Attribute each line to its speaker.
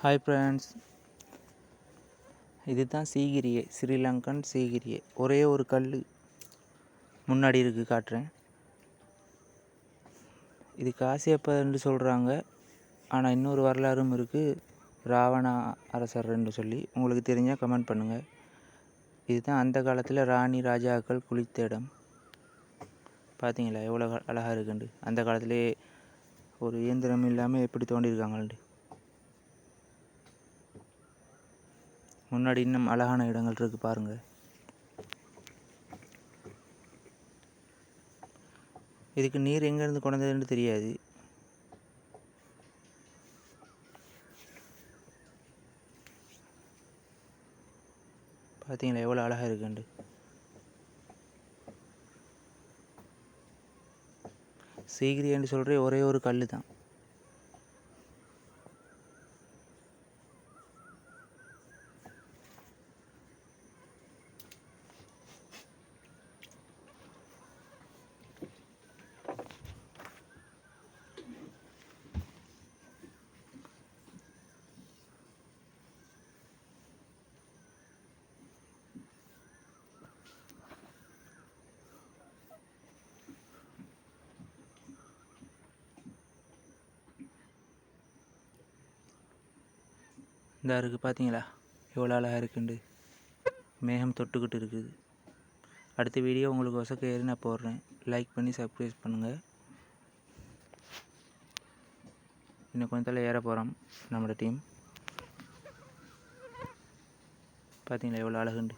Speaker 1: Hi friends, இதுதான் சீகிரியை, ஸ்ரீலங்கன் சீகிரியை. ஒரே ஒரு கல் முன்னாடி இருக்குது, காட்டுறேன். இது காசியப்பன்னு சொல்கிறாங்க, ஆனால் இன்னொரு வரலாறும் இருக்குது, ராவண அரசர்ன்னு சொல்லி. உங்களுக்கு தெரிஞ்சால் கமெண்ட் பண்ணுங்கள். இதுதான் அந்த காலத்தில் ராணி ராஜாக்கள் குளித்த இடம். பார்த்தீங்களா எவ்வளோ அழகாக இருக்குண்டு. அந்த காலத்திலே ஒரு இயந்திரம் இல்லாமல் எப்படி தோண்டியிருக்காங்கள்ண்டு. முன்னாடி இன்னும் அழகான இடங்கள் இருக்குது பாருங்கள். இதுக்கு நீர் எங்கேருந்து கொண்டதுன்னு தெரியாது. பார்த்தீங்களா எவ்வளோ அழகாக இருக்குண்டு. சீகிரியன்னு சொல்கிற ஒரே ஒரு கல் தான். இந்த இருக்குது பார்த்தீங்களா எவ்வளோ அழகாக இருக்குண்டு. மேகம் தொட்டுக்கிட்டு இருக்குது. அடுத்த வீடியோ உங்களுக்கு வசக்க ஏறி நான் போடுறேன். லைக் பண்ணி சப்ஸ்கிரைப் பண்ணுங்கள். இன்னும் கொஞ்சத்தில் ஏற போகிறோம் நம்மளோட டீம். பார்த்தீங்களா எவ்வளோ அழகுண்டு.